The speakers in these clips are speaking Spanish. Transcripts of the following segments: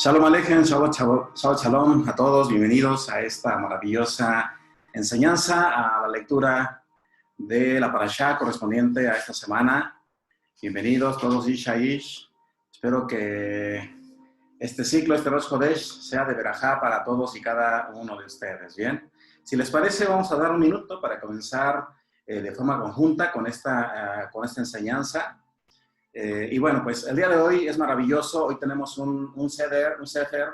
Shalom Aleichem, Shabbat Shalom a todos, bienvenidos a esta maravillosa enseñanza, a la lectura de la parashá correspondiente a esta semana. Bienvenidos todos, Ish a Ish. Espero que este ciclo, este Rosh Chodesh, sea de verajá para todos y cada uno de ustedes, ¿bien? Si les parece, vamos a dar un minuto para comenzar de forma conjunta con esta enseñanza. Y bueno, pues el día de hoy es maravilloso. Hoy tenemos un Sefer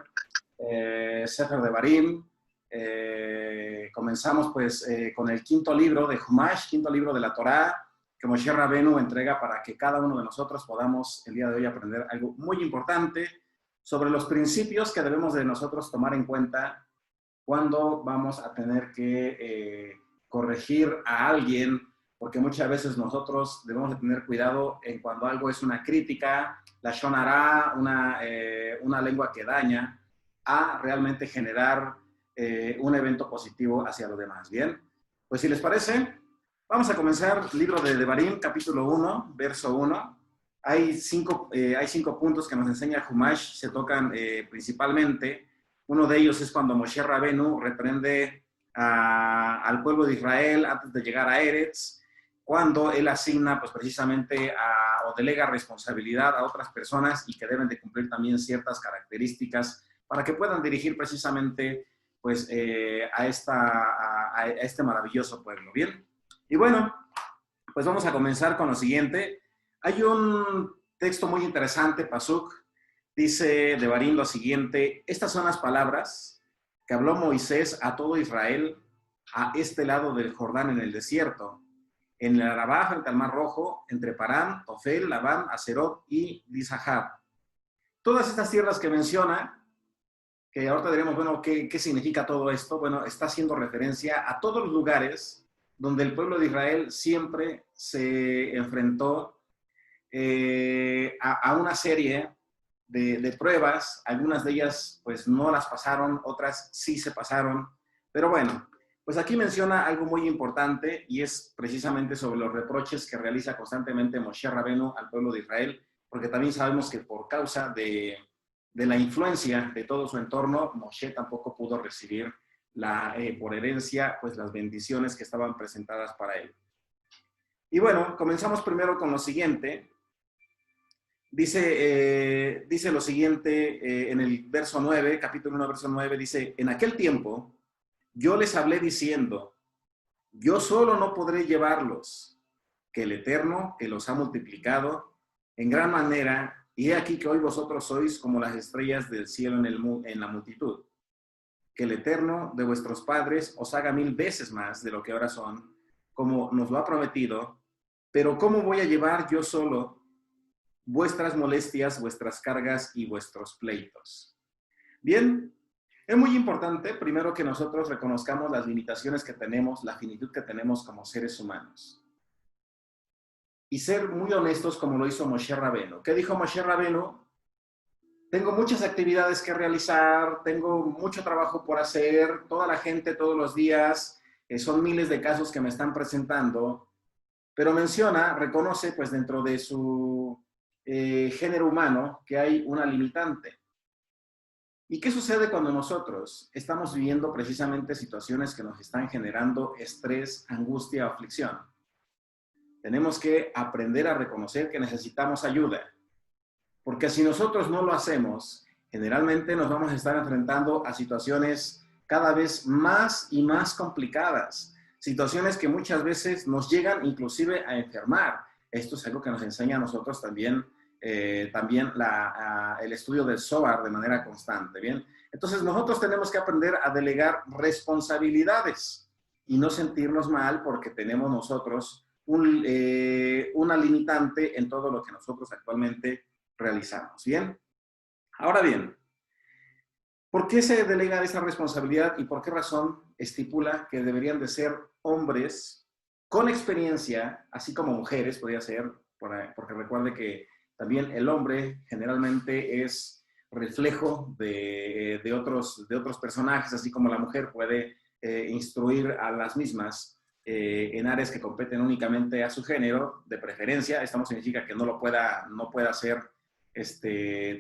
Devarim. Comenzamos pues con el quinto libro de Humash, quinto libro de la Torá, que Moshe Rabenu entrega para que cada uno de nosotros podamos el día de hoy aprender algo muy importante sobre los principios que debemos de nosotros tomar en cuenta cuando vamos a tener que corregir a alguien, porque muchas veces nosotros debemos de tener cuidado en cuando algo es una crítica, la Lashon Hara, una lengua que daña, a realmente generar un evento positivo hacia los demás. Bien, pues si les parece, vamos a comenzar el libro de Devarim, capítulo 1, verso 1. Hay cinco puntos que nos enseña Humash, se tocan principalmente. Uno de ellos es cuando Moshe Rabenu reprende al pueblo de Israel antes de llegar a Eretz, cuando él asigna pues precisamente o delega responsabilidad a otras personas y que deben de cumplir también ciertas características para que puedan dirigir precisamente pues a este maravilloso pueblo. Bien, y bueno, pues vamos a comenzar con lo siguiente. Hay un texto muy interesante, Pasuk, dice Devarim lo siguiente: estas son las palabras que habló Moisés a todo Israel a este lado del Jordán en el desierto, en el Arabá frente al Mar Rojo, entre Parán, Tofel, Labán, Aserot y Dizahab. Todas estas tierras que menciona, que ahorita diremos, bueno, ¿qué significa todo esto? Bueno, está haciendo referencia a todos los lugares donde el pueblo de Israel siempre se enfrentó a una serie de pruebas. Algunas de ellas pues no las pasaron, otras sí se pasaron, pero bueno, pues aquí menciona algo muy importante y es precisamente sobre los reproches que realiza constantemente Moshe Rabenu al pueblo de Israel, porque también sabemos que por causa de la influencia de todo su entorno, Moshe tampoco pudo recibir por herencia pues las bendiciones que estaban presentadas para él. Y bueno, comenzamos primero con lo siguiente. Dice lo siguiente en el verso 9, capítulo 1, verso 9, dice: en aquel tiempo yo les hablé diciendo, yo solo no podré llevarlos, que el Eterno, que los ha multiplicado en gran manera, y he aquí que hoy vosotros sois como las estrellas del cielo en la multitud. Que el Eterno de vuestros padres os haga 1000 veces más de lo que ahora son, como nos lo ha prometido, pero ¿cómo voy a llevar yo solo vuestras molestias, vuestras cargas y vuestros pleitos? Bien, es muy importante, primero, que nosotros reconozcamos las limitaciones que tenemos, la finitud que tenemos como seres humanos. Y ser muy honestos como lo hizo Moshe Rabenu. ¿Qué dijo Moshe Rabenu? Tengo muchas actividades que realizar, tengo mucho trabajo por hacer, toda la gente todos los días, son miles de casos que me están presentando, pero menciona, reconoce pues dentro de su género humano que hay una limitante. ¿Y qué sucede cuando nosotros estamos viviendo precisamente situaciones que nos están generando estrés, angustia o aflicción? Tenemos que aprender a reconocer que necesitamos ayuda, porque si nosotros no lo hacemos, generalmente nos vamos a estar enfrentando a situaciones cada vez más y más complicadas, situaciones que muchas veces nos llegan inclusive a enfermar. Esto es algo que nos enseña a nosotros también el estudio del Zohar de manera constante, ¿bien? Entonces nosotros tenemos que aprender a delegar responsabilidades y no sentirnos mal porque tenemos nosotros una limitante en todo lo que nosotros actualmente realizamos, ¿bien? Ahora bien, ¿por qué se delega esa responsabilidad y por qué razón estipula que deberían de ser hombres con experiencia, así como mujeres, podría ser, porque recuerde que también el hombre generalmente es reflejo de otros personajes, así como la mujer puede instruir a las mismas en áreas que competen únicamente a su género, de preferencia. Esto no significa que no pueda hacer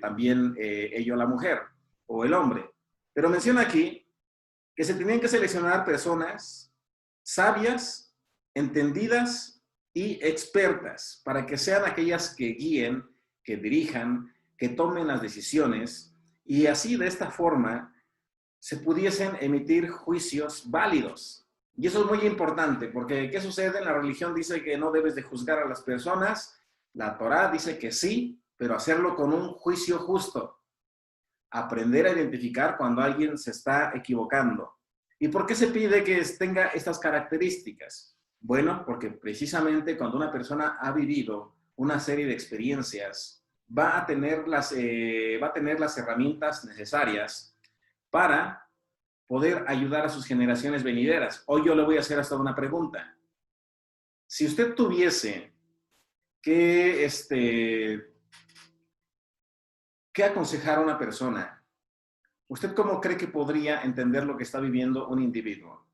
también ello la mujer. o el hombre. Pero menciona aquí que se tenían que seleccionar personas sabias, entendidas y expertas para que sean aquellas que guíen, que dirijan, que tomen las decisiones y así de esta forma se pudiesen emitir juicios válidos. Y eso es muy importante, porque ¿qué sucede? La religión dice que no debes de juzgar a las personas, la Torá dice que sí, pero hacerlo con un juicio justo. Aprender a identificar cuando alguien se está equivocando. ¿Y por qué se pide que tenga estas características? Bueno, porque precisamente cuando una persona ha vivido una serie de experiencias, va a tener las herramientas necesarias para poder ayudar a sus generaciones venideras. Hoy yo le voy a hacer hasta una pregunta. Si usted tuviese que, que aconsejar a una persona, ¿usted cómo cree que podría entender lo que está viviendo un individuo?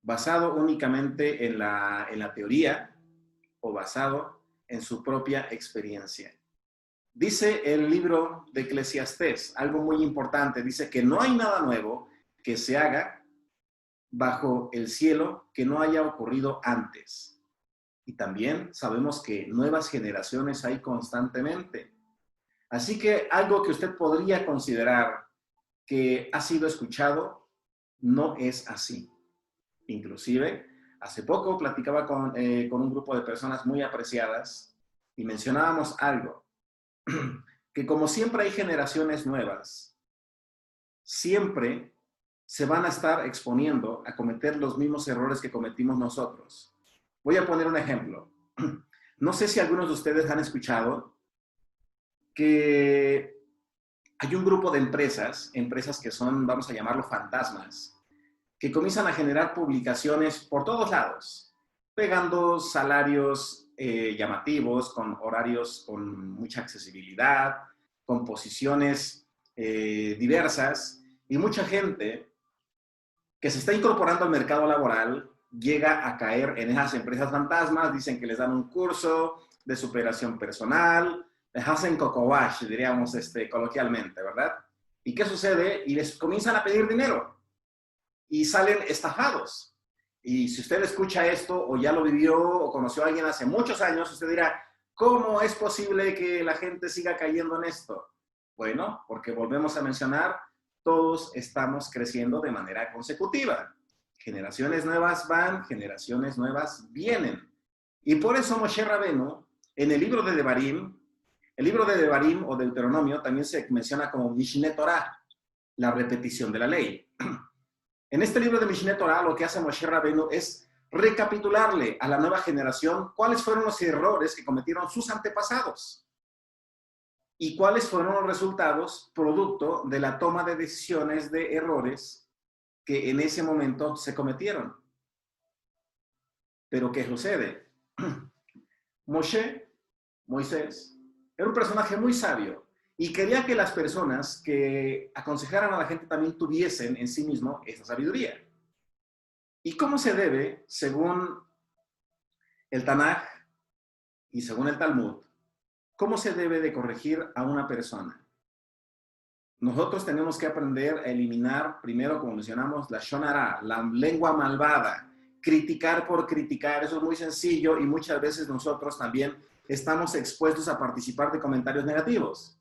¿Basado únicamente en la teoría o basado en su propia experiencia? Dice el libro de Eclesiastés algo muy importante. Dice que no hay nada nuevo que se haga bajo el cielo que no haya ocurrido antes. Y también sabemos que nuevas generaciones hay constantemente. Así que algo que usted podría considerar que ha sido escuchado no es así. Inclusive, hace poco platicaba con un grupo de personas muy apreciadas y mencionábamos algo, que como siempre hay generaciones nuevas, siempre se van a estar exponiendo a cometer los mismos errores que cometimos nosotros. Voy a poner un ejemplo. No sé si algunos de ustedes han escuchado que hay un grupo de empresas que son, vamos a llamarlo fantasmas, que comienzan a generar publicaciones por todos lados, pegando salarios llamativos, con horarios con mucha accesibilidad, con posiciones diversas, y mucha gente que se está incorporando al mercado laboral llega a caer en esas empresas fantasmas, dicen que les dan un curso de superación personal, les hacen cocowash, diríamos coloquialmente, ¿verdad? ¿Y qué sucede? Y les comienzan a pedir dinero y salen estafados. Y si usted escucha esto o ya lo vivió o conoció a alguien hace muchos años, usted dirá, ¿cómo es posible que la gente siga cayendo en esto? Bueno, porque volvemos a mencionar, todos estamos creciendo de manera consecutiva. Generaciones nuevas van, generaciones nuevas vienen. Y por eso Moshe Rabenu, en el libro de Devarim, el libro de Devarim o Deuteronomio también se menciona como Mishneh Torah, la repetición de la ley. En este libro de Mishneh Torah lo que hace Moshe Rabenu es recapitularle a la nueva generación cuáles fueron los errores que cometieron sus antepasados y cuáles fueron los resultados producto de la toma de decisiones de errores que en ese momento se cometieron. Pero ¿qué sucede? Moisés, era un personaje muy sabio y quería que las personas que aconsejaran a la gente también tuviesen en sí mismo esa sabiduría. ¿Y cómo se debe, según el Tanaj y según el Talmud, cómo se debe de corregir a una persona? Nosotros tenemos que aprender a eliminar, primero, como mencionamos, la Shon Hara, la lengua malvada, criticar por criticar. Eso es muy sencillo y muchas veces nosotros también estamos expuestos a participar de comentarios negativos.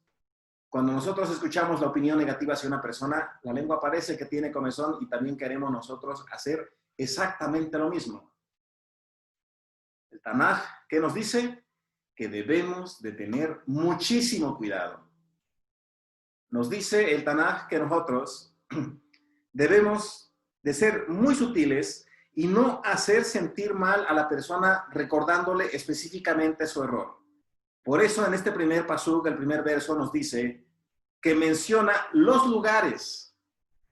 Cuando nosotros escuchamos la opinión negativa hacia una persona, la lengua parece que tiene comezón y también queremos nosotros hacer exactamente lo mismo. El Tanaj, ¿qué nos dice? Que debemos de tener muchísimo cuidado. Nos dice el Tanaj que nosotros debemos de ser muy sutiles y no hacer sentir mal a la persona recordándole específicamente su error. Por eso en este primer pasuk, el primer verso, nos dice que menciona los lugares.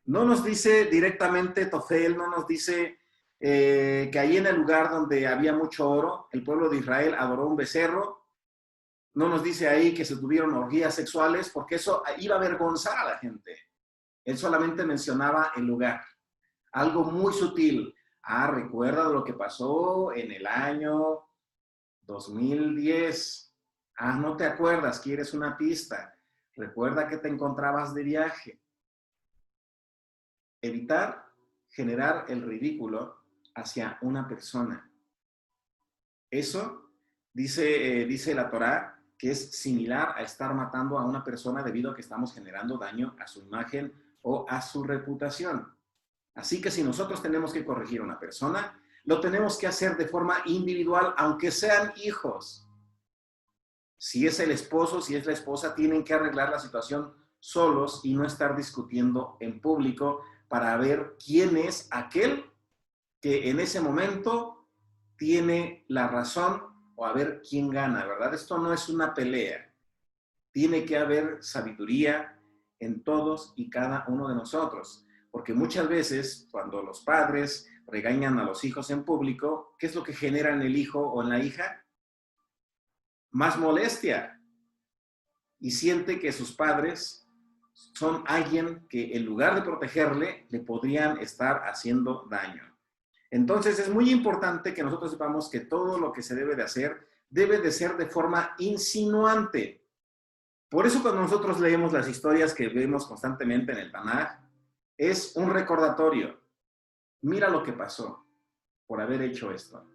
No nos dice directamente Tofel, no nos dice que ahí en el lugar donde había mucho oro, el pueblo de Israel adoró un becerro. No nos dice ahí que se tuvieron orgías sexuales, porque eso iba a avergonzar a la gente. Él solamente mencionaba el lugar. Algo muy sutil. Recuerda lo que pasó en el año 2010. No te acuerdas, quieres una pista. Recuerda que te encontrabas de viaje. evitar generar el ridículo hacia una persona. Eso dice la Torá, que es similar a estar matando a una persona debido a que estamos generando daño a su imagen o a su reputación. Así que si nosotros tenemos que corregir a una persona, lo tenemos que hacer de forma individual, aunque sean hijos. Si es el esposo, si es la esposa, tienen que arreglar la situación solos y no estar discutiendo en público para ver quién es aquel que en ese momento tiene la razón o a ver quién gana, ¿verdad? Esto no es una pelea. Tiene que haber sabiduría en todos y cada uno de nosotros. Porque muchas veces, cuando los padres regañan a los hijos en público, ¿qué es lo que genera en el hijo o en la hija? Más molestia. Y siente que sus padres son alguien que en lugar de protegerle, le podrían estar haciendo daño. Entonces es muy importante que nosotros sepamos que todo lo que se debe de hacer debe de ser de forma insinuante. Por eso cuando nosotros leemos las historias que vemos constantemente en el Tanaj, es un recordatorio. Mira lo que pasó por haber hecho esto.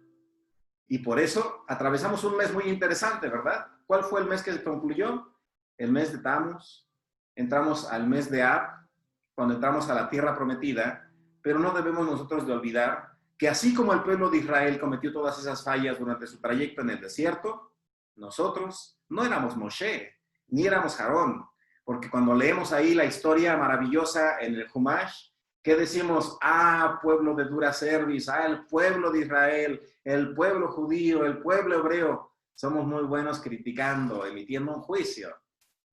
Y por eso atravesamos un mes muy interesante, ¿verdad? ¿Cuál fue el mes que se concluyó? El mes de Tammuz. Entramos al mes de Ab, cuando entramos a la tierra prometida, pero no debemos nosotros de olvidar que así como el pueblo de Israel cometió todas esas fallas durante su trayecto en el desierto, nosotros no éramos Moshe, ni éramos Aarón, porque cuando leemos ahí la historia maravillosa en el Humash, ¿qué decimos? Ah, pueblo de dura cerviz, ah, el pueblo de Israel, el pueblo judío, el pueblo hebreo. Somos muy buenos criticando, emitiendo un juicio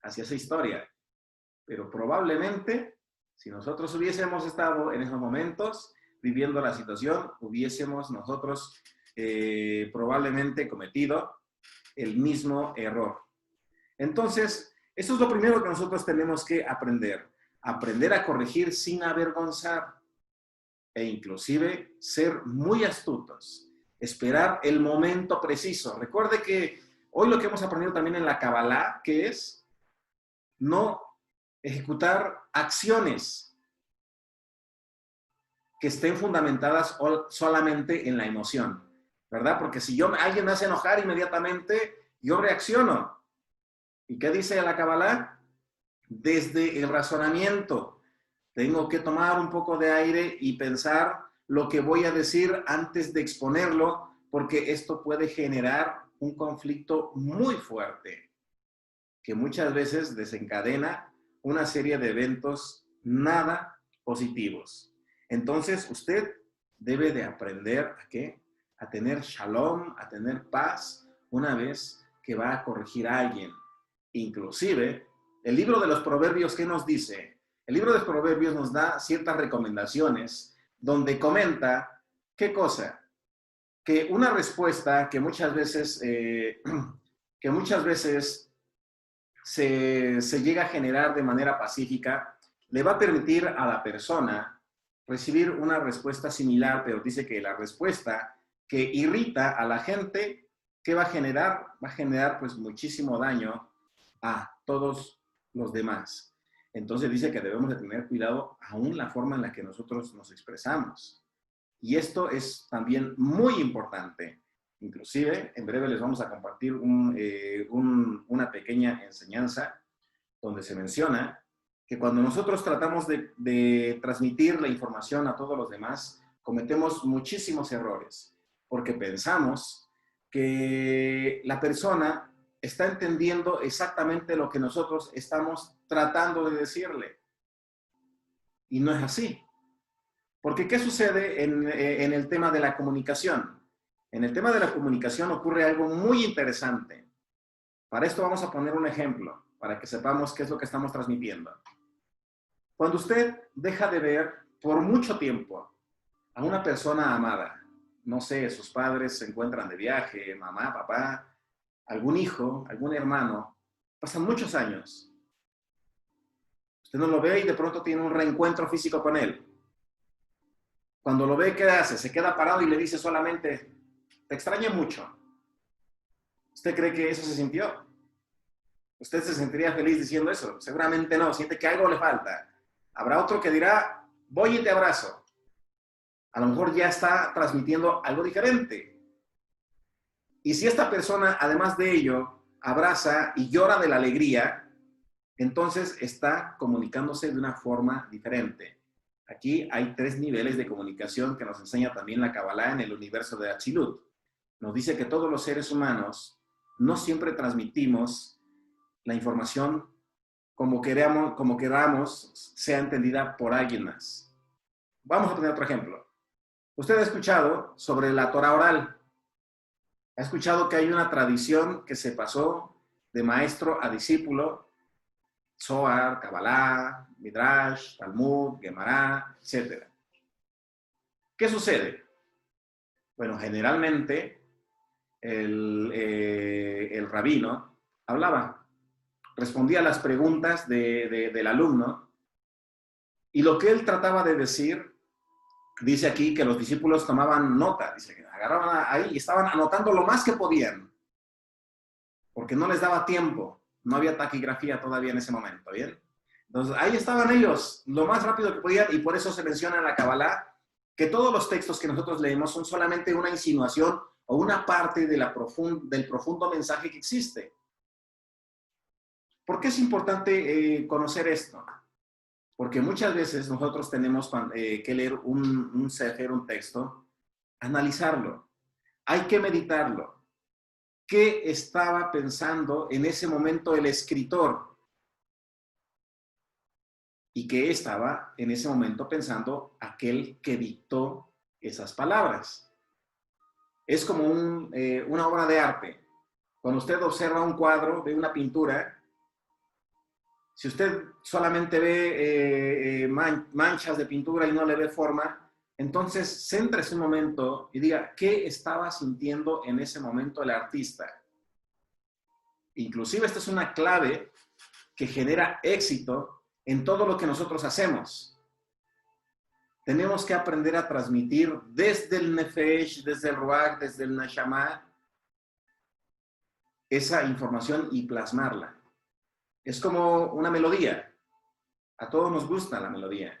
hacia esa historia. Pero probablemente, si nosotros hubiésemos estado en esos momentos, viviendo la situación, hubiésemos nosotros probablemente cometido el mismo error. Entonces, eso es lo primero que nosotros tenemos que aprender. Aprender a corregir sin avergonzar e inclusive ser muy astutos. Esperar el momento preciso. Recuerde que hoy lo que hemos aprendido también en la Kabbalah, que es no ejecutar acciones que estén fundamentadas solamente en la emoción, ¿verdad? Porque si alguien me hace enojar inmediatamente, yo reacciono. ¿Y qué dice la Kabbalah? Desde el razonamiento. Tengo que tomar un poco de aire y pensar lo que voy a decir antes de exponerlo, porque esto puede generar un conflicto muy fuerte, que muchas veces desencadena una serie de eventos nada positivos. Entonces, usted debe de aprender ¿a qué? A tener shalom, a tener paz, una vez que va a corregir a alguien. Inclusive, el libro de los Proverbios, ¿qué nos dice? El libro de los Proverbios nos da ciertas recomendaciones donde comenta, ¿qué cosa? Que una respuesta que muchas veces se llega a generar de manera pacífica, le va a permitir a la persona recibir una respuesta similar, pero dice que la respuesta que irrita a la gente, ¿qué va a generar? Va a generar pues muchísimo daño a todos los demás. Entonces dice que debemos de tener cuidado aún la forma en la que nosotros nos expresamos. Y esto es también muy importante. Inclusive, en breve les vamos a compartir una pequeña enseñanza donde se menciona que cuando nosotros tratamos de transmitir la información a todos los demás, cometemos muchísimos errores, porque pensamos que la persona está entendiendo exactamente lo que nosotros estamos tratando de decirle. Y no es así. Porque ¿qué sucede en el tema de la comunicación? En el tema de la comunicación ocurre algo muy interesante. Para esto vamos a poner un ejemplo, para que sepamos qué es lo que estamos transmitiendo. Cuando usted deja de ver por mucho tiempo a una persona amada, no sé, sus padres se encuentran de viaje, mamá, papá, algún hijo, algún hermano, pasan muchos años. Usted no lo ve y de pronto tiene un reencuentro físico con él. Cuando lo ve, ¿qué hace? Se queda parado y le dice solamente, te extraño mucho. ¿Usted cree que eso se sintió? ¿Usted se sentiría feliz diciendo eso? Seguramente no, siente que algo le falta. Habrá otro que dirá, voy y te abrazo. A lo mejor ya está transmitiendo algo diferente. Y si esta persona, además de ello, abraza y llora de la alegría, entonces está comunicándose de una forma diferente. Aquí hay 3 niveles de comunicación que nos enseña también la Kabbalah en el universo de Atzilut. Nos dice que todos los seres humanos no siempre transmitimos la información como queramos sea entendida por alguien más. Vamos a poner otro ejemplo. Usted ha escuchado sobre la Torah oral. Ha escuchado que hay una tradición que se pasó de maestro a discípulo, Zohar, Kabbalah, Midrash, Talmud, Gemara, etc. ¿Qué sucede? Bueno, generalmente el rabino hablaba, respondía a las preguntas del alumno, y lo que él trataba de decir, dice aquí que los discípulos tomaban nota, dice que agarraban ahí y estaban anotando lo más que podían, porque no les daba tiempo, no había taquigrafía todavía en ese momento, ¿bien? Entonces ahí estaban ellos, lo más rápido que podían, y por eso se menciona en la Kabbalah que todos los textos que nosotros leemos son solamente una insinuación o una parte de del profundo mensaje que existe. ¿Por qué es importante conocer esto? Porque muchas veces nosotros tenemos que leer un sefer, un texto, analizarlo. Hay que meditarlo. ¿Qué estaba pensando en ese momento el escritor? ¿Y qué estaba en ese momento pensando aquel que dictó esas palabras? Es como una obra de arte. Cuando usted observa un cuadro de una pintura, si usted solamente ve manchas de pintura y no le ve forma, entonces céntrese un momento y diga, ¿qué estaba sintiendo en ese momento el artista? Inclusive esta es una clave que genera éxito en todo lo que nosotros hacemos. Tenemos que aprender a transmitir desde el Nefesh, desde el Ruach, desde el Neshama, esa información y plasmarla. Es como una melodía. A todos nos gusta la melodía.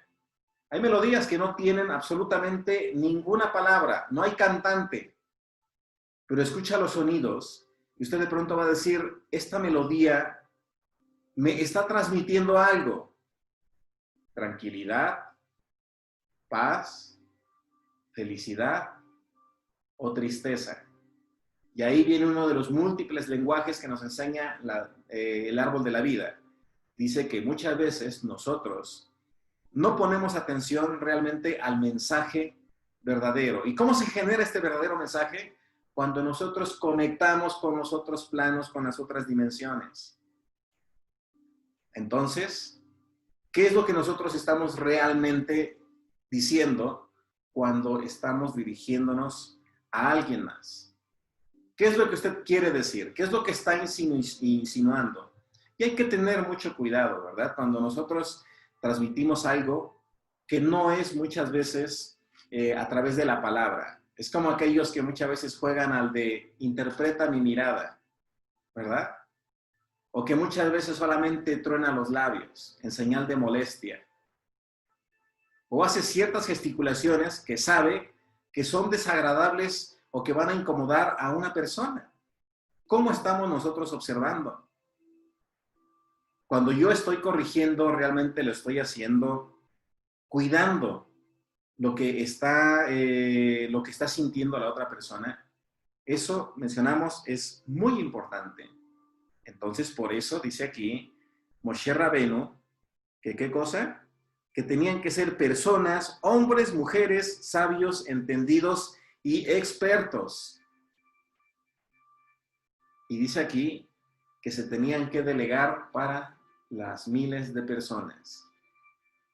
Hay melodías que no tienen absolutamente ninguna palabra, no hay cantante, pero escucha los sonidos y usted de pronto va a decir, esta melodía me está transmitiendo algo. Tranquilidad, paz, felicidad o tristeza. Y ahí viene uno de los múltiples lenguajes que nos enseña el árbol de la vida. Dice que muchas veces nosotros no ponemos atención realmente al mensaje verdadero. ¿Y cómo se genera este verdadero mensaje? Cuando nosotros conectamos con los otros planos, con las otras dimensiones. Entonces, ¿qué es lo que nosotros estamos realmente diciendo cuando estamos dirigiéndonos a alguien más? ¿Qué es lo que usted quiere decir? ¿Qué es lo que está insinuando? Y hay que tener mucho cuidado, ¿verdad? Cuando nosotros transmitimos algo que no es muchas veces a través de la palabra. Es como aquellos que muchas veces juegan al de interpreta mi mirada, ¿verdad? O que muchas veces solamente truena los labios en señal de molestia. O hace ciertas gesticulaciones que sabe que son desagradables o que van a incomodar a una persona. ¿Cómo estamos nosotros observando? Cuando yo estoy corrigiendo, realmente lo estoy haciendo cuidando lo que está sintiendo la otra persona. Eso, mencionamos, es muy importante. Entonces, por eso dice aquí Moshe Rabenu, que ¿qué cosa? Que tenían que ser personas, hombres, mujeres, sabios, entendidos y expertos. Y dice aquí que se tenían que delegar para las miles de personas.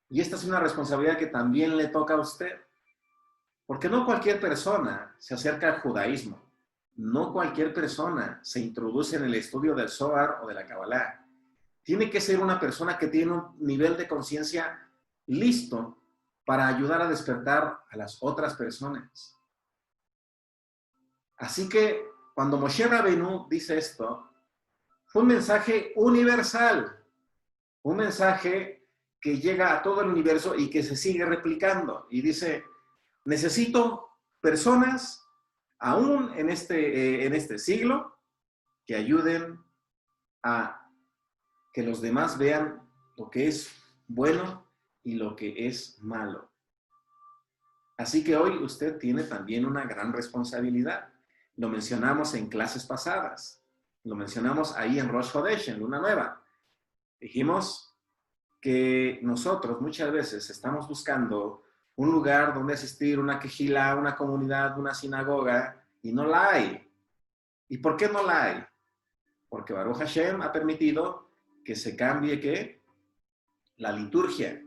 Y esta es una responsabilidad que también le toca a usted. Porque no cualquier persona se acerca al judaísmo. No cualquier persona se introduce en el estudio del Zohar o de la Kabbalah. Tiene que ser una persona que tiene un nivel de conciencia listo para ayudar a despertar a las otras personas. Así que cuando Moshe Rabenu dice esto, fue un mensaje universal, un mensaje que llega a todo el universo y que se sigue replicando. Y dice, necesito personas, aún en este siglo, que ayuden a que los demás vean lo que es bueno y lo que es malo. Así que hoy usted tiene también una gran responsabilidad. Lo mencionamos en clases pasadas. Lo mencionamos ahí en Rosh Hodesh, en Luna Nueva. Dijimos que nosotros muchas veces estamos buscando un lugar donde asistir, una quejilá, una comunidad, una sinagoga, y no la hay. ¿Y por qué no la hay? Porque Baruch Hashem ha permitido que se cambie, ¿qué? La liturgia.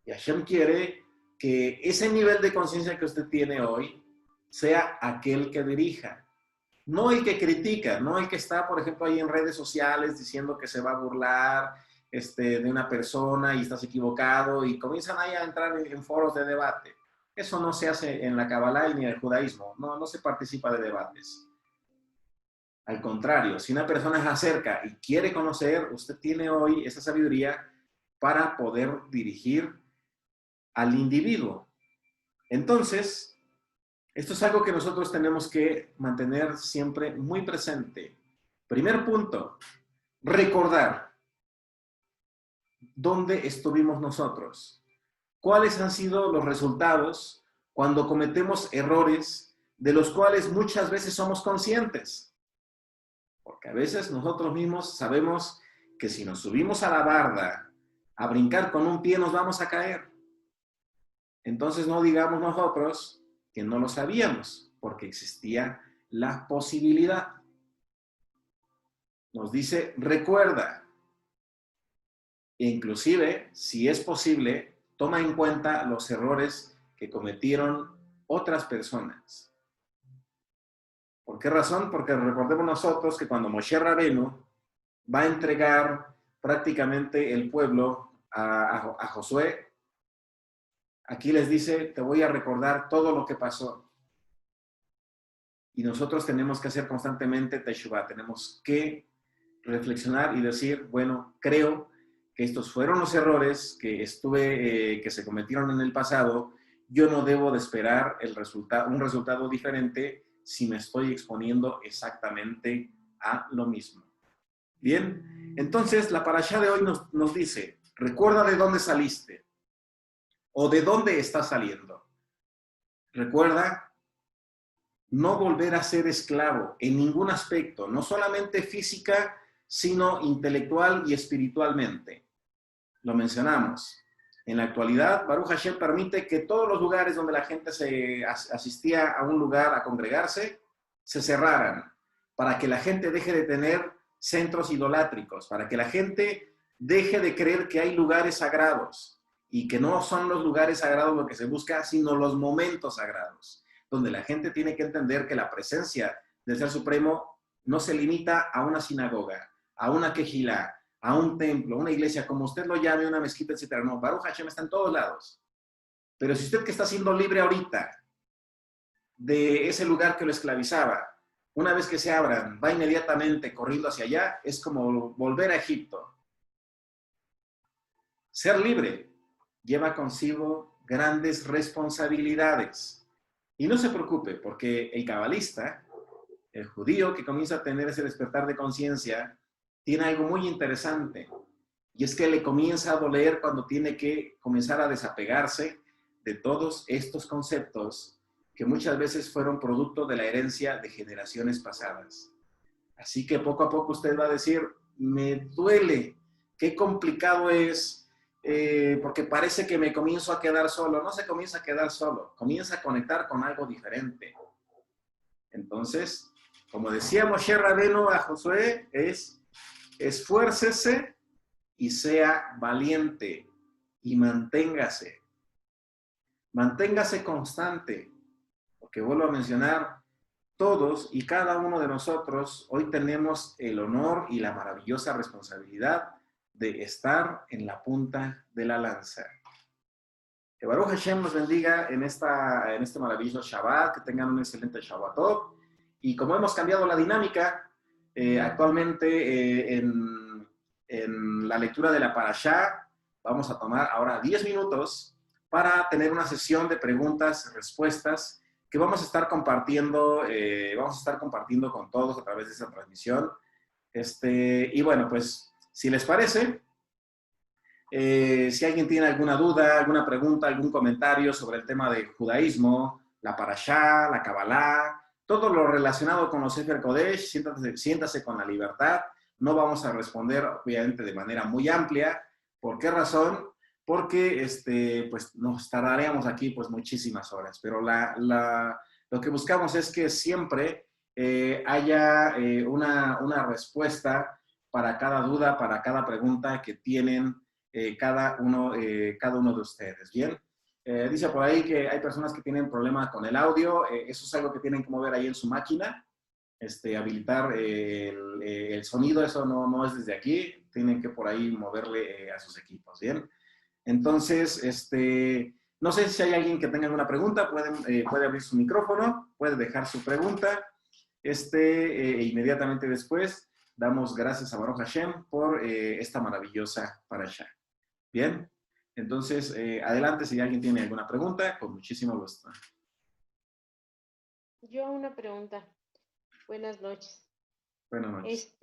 Y Hashem quiere que ese nivel de conciencia que usted tiene hoy sea aquel que dirija. No el que critica, no el que está, por ejemplo, ahí en redes sociales diciendo que se va a burlar de una persona y estás equivocado y comienzan ahí a entrar en foros de debate. Eso no se hace en la Kabbalah ni en el judaísmo. No se participa de debates. Al contrario, si una persona se acerca y quiere conocer, usted tiene hoy esa sabiduría para poder dirigir al individuo. Entonces, esto es algo que nosotros tenemos que mantener siempre muy presente. Primer punto, recordar dónde estuvimos nosotros. ¿Cuáles han sido los resultados cuando cometemos errores de los cuales muchas veces somos conscientes? Porque a veces nosotros mismos sabemos que si nos subimos a la barda a brincar con un pie nos vamos a caer. Entonces no digamos nosotros que no lo sabíamos, porque existía la posibilidad. Nos dice, recuerda. Inclusive, si es posible, toma en cuenta los errores que cometieron otras personas. ¿Por qué razón? Porque recordemos nosotros que cuando Moshe Rabenu va a entregar prácticamente el pueblo a Josué, aquí les dice, te voy a recordar todo lo que pasó. Y nosotros tenemos que hacer constantemente teshuvah, tenemos que reflexionar y decir, bueno, creo que estos fueron los errores que se cometieron en el pasado, yo no debo de esperar un resultado diferente si me estoy exponiendo exactamente a lo mismo. Bien, entonces la parashá de hoy nos dice, recuerda de dónde saliste o de dónde estás saliendo. Recuerda no volver a ser esclavo en ningún aspecto, no solamente física, sino intelectual y espiritualmente. Lo mencionamos. En la actualidad, Baruch Hashem permite que todos los lugares donde la gente asistía a un lugar a congregarse, se cerraran, para que la gente deje de tener centros idolátricos, para que la gente deje de creer que hay lugares sagrados, y que no son los lugares sagrados lo que se busca, sino los momentos sagrados, donde la gente tiene que entender que la presencia del Ser Supremo no se limita a una sinagoga, a una quejilá, a un templo, una iglesia, como usted lo llame, una mezquita, etc. No, Baruch Hashem está en todos lados. Pero si usted que está siendo libre ahorita de ese lugar que lo esclavizaba, una vez que se abran, va inmediatamente corriendo hacia allá, es como volver a Egipto. Ser libre lleva consigo grandes responsabilidades. Y no se preocupe, porque el cabalista, el judío que comienza a tener ese despertar de conciencia, tiene algo muy interesante, y es que le comienza a doler cuando tiene que comenzar a desapegarse de todos estos conceptos que muchas veces fueron producto de la herencia de generaciones pasadas. Así que poco a poco usted va a decir, me duele, qué complicado es, porque parece que me comienzo a quedar solo. No se comienza a quedar solo, comienza a conectar con algo diferente. Entonces, como decía Moshe Rabenu a Josué, esfuércese y sea valiente y manténgase. Manténgase constante, porque vuelvo a mencionar, todos y cada uno de nosotros hoy tenemos el honor y la maravillosa responsabilidad de estar en la punta de la lanza. Que Baruch Hashem nos bendiga en este maravilloso Shabbat, que tengan un excelente Shabbatot. Y como hemos cambiado la dinámica, actualmente en la lectura de la Parashá, vamos a tomar ahora 10 minutos para tener una sesión de preguntas y respuestas que vamos a estar compartiendo con todos a través de esta transmisión. Y bueno, pues, si les parece, si alguien tiene alguna duda, alguna pregunta, algún comentario sobre el tema del judaísmo, la parashá, la Kabbalah, todo lo relacionado con los Sefer Kodesh, siéntase con la libertad. No vamos a responder, obviamente, de manera muy amplia. ¿Por qué razón? Porque pues, nos tardaríamos aquí pues, muchísimas horas. Pero lo que buscamos es que siempre haya una respuesta para cada duda, para cada pregunta que tienen cada uno de ustedes. ¿Bien? Dice por ahí que hay personas que tienen problemas con el audio. Eso es algo que tienen que mover ahí en su máquina. Habilitar el sonido, eso no es desde aquí. Tienen que por ahí moverle a sus equipos. ¿Bien? Entonces, no sé si hay alguien que tenga alguna pregunta. Puede abrir su micrófono, puede dejar su pregunta. Inmediatamente después damos gracias a Baruch Hashem por esta maravillosa parashá. Bien, entonces, adelante si alguien tiene alguna pregunta, con muchísimo gusto. Yo una pregunta. Buenas noches. Buenas noches.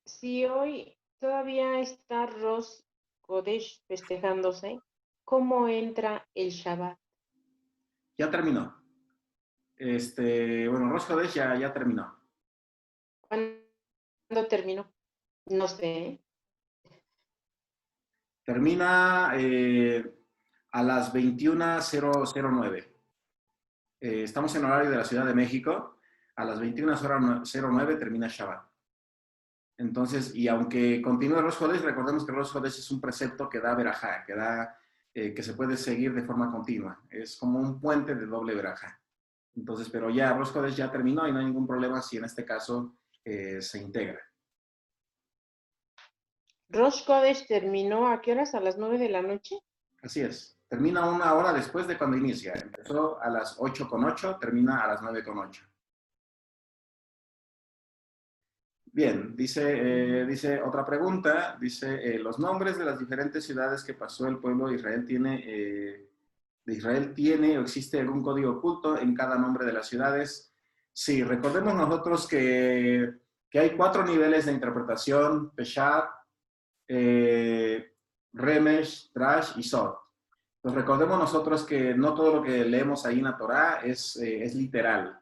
Si hoy todavía está Rosh Kodesh festejándose, ¿cómo entra el Shabbat? Ya terminó. Bueno, Rosh Chodesh ya terminó. ¿Cuándo terminó? No sé. Termina a las 21:09. Estamos en horario de la Ciudad de México. A las 21:09 termina Shabbat. Entonces, y aunque continúe Rosh Chodesh, recordemos que Rosh Chodesh es un precepto que da verajá, que se puede seguir de forma continua. Es como un puente de doble verajá. Entonces, pero ya Rosh Chodesh ya terminó y no hay ningún problema si en este caso se integra. Rosh Kodesh terminó, ¿a qué horas? ¿A las 9 de la noche? Así es. Termina una hora después de cuando inicia. Empezó a las 8:08, termina a las 9:08. Bien, dice otra pregunta. Dice, los nombres de las diferentes ciudades que pasó el pueblo de Israel tiene o existe algún código oculto en cada nombre de las ciudades. Sí, recordemos nosotros que hay 4 niveles de interpretación: Peshat, Remesh, Trash y Sod. Pues recordemos nosotros que no todo lo que leemos ahí en la Torá es literal.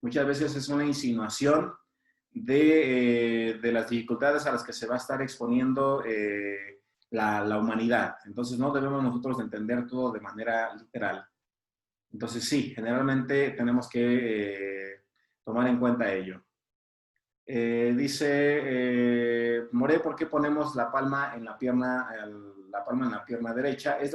Muchas veces es una insinuación de las dificultades a las que se va a estar exponiendo la humanidad. Entonces no debemos nosotros de entender todo de manera literal. Entonces sí, generalmente tenemos que tomar en cuenta ello. Dice More, ¿por qué ponemos la palma en la pierna derecha? Es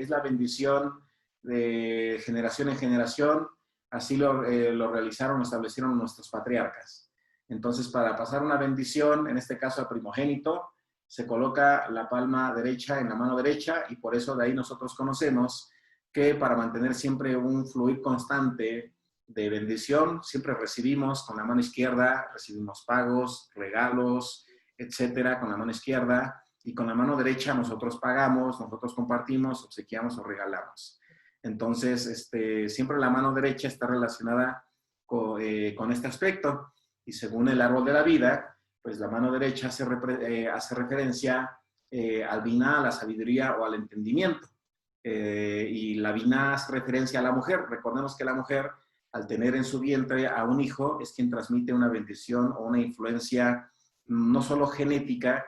la bendición de generación en generación. Así lo realizaron, lo establecieron nuestros patriarcas. Entonces, para pasar una bendición, en este caso al primogénito, se coloca la palma derecha en la mano derecha, y por eso de ahí nosotros conocemos que para mantener siempre un fluir constante de bendición, siempre recibimos con la mano izquierda, recibimos pagos, regalos, etcétera, con la mano izquierda, y con la mano derecha nosotros pagamos, nosotros compartimos, obsequiamos o regalamos. Entonces, siempre la mano derecha está relacionada con este aspecto, y según el árbol de la vida, pues la mano derecha hace referencia al biná, a la sabiduría o al entendimiento. Y la biná hace referencia a la mujer. Recordemos que la mujer, al tener en su vientre a un hijo, es quien transmite una bendición o una influencia no solo genética,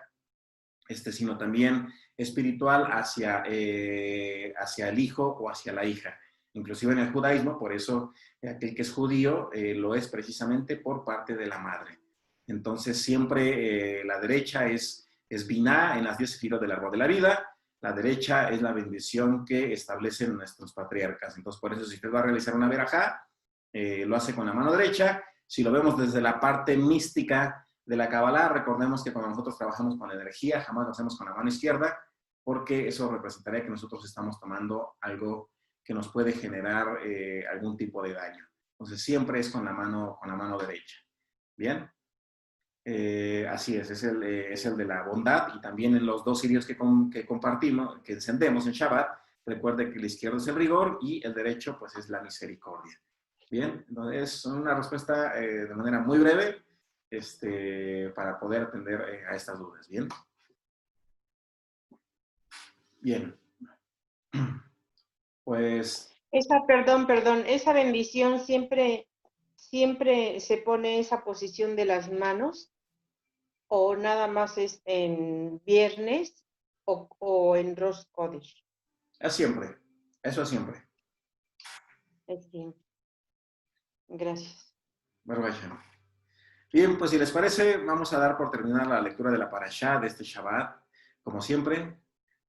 sino también espiritual hacia el hijo o hacia la hija. Inclusive en el judaísmo, por eso aquel que es judío lo es precisamente por parte de la madre. Entonces siempre la derecha es biná en las 10 sefirot del árbol de la vida. La derecha es la bendición que establecen nuestros patriarcas. Entonces, por eso si usted va a realizar una verajá, lo hace con la mano derecha. Si lo vemos desde la parte mística de la Kabbalah, recordemos que cuando nosotros trabajamos con la energía, jamás lo hacemos con la mano izquierda, porque eso representaría que nosotros estamos tomando algo que nos puede generar algún tipo de daño. Entonces, siempre es con la mano derecha. ¿Bien? Así es el de la bondad, y también en los dos cirios que compartimos, que encendemos en Shabbat, recuerde que el izquierdo es el rigor y el derecho pues es la misericordia. Bien, entonces es una respuesta de manera muy breve para poder atender a estas dudas. Bien. Bien. Pues Perdón, esa bendición siempre se pone esa posición de las manos, o nada más es en viernes o en Rosh Kodesh. es siempre, eso es siempre. Es siempre. Gracias. Baruch Hashem. Bien, pues si les parece, vamos a dar por terminar la lectura de la parashá de este Shabbat. Como siempre,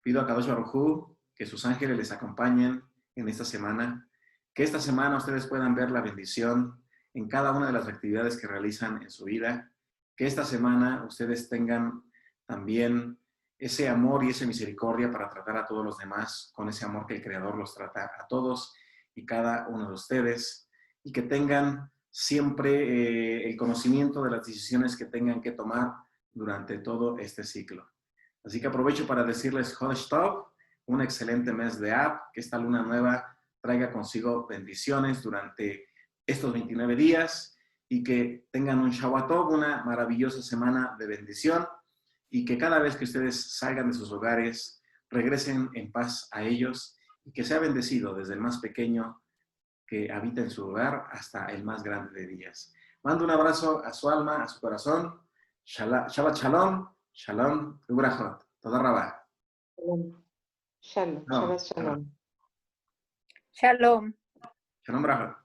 pido a Kadosh Baruj Hu que sus ángeles les acompañen en esta semana, que esta semana ustedes puedan ver la bendición en cada una de las actividades que realizan en su vida, que esta semana ustedes tengan también ese amor y esa misericordia para tratar a todos los demás con ese amor que el Creador los trata a todos y cada uno de ustedes, y que tengan siempre el conocimiento de las decisiones que tengan que tomar durante todo este ciclo. Así que aprovecho para decirles Chodesh Tov, un excelente mes de Av, que esta luna nueva traiga consigo bendiciones durante estos 29 días, y que tengan un Shabbat Tov, una maravillosa semana de bendición, y que cada vez que ustedes salgan de sus hogares, regresen en paz a ellos, y que sea bendecido desde el más pequeño que habita en su hogar hasta el más grande de días. Mando un abrazo a su alma, a su corazón. Shabbat Shalom, Shalom, Ubrachot. Toda Rabá. Shalom. Shabbat shalom. Shalom. Shalom, Brachot.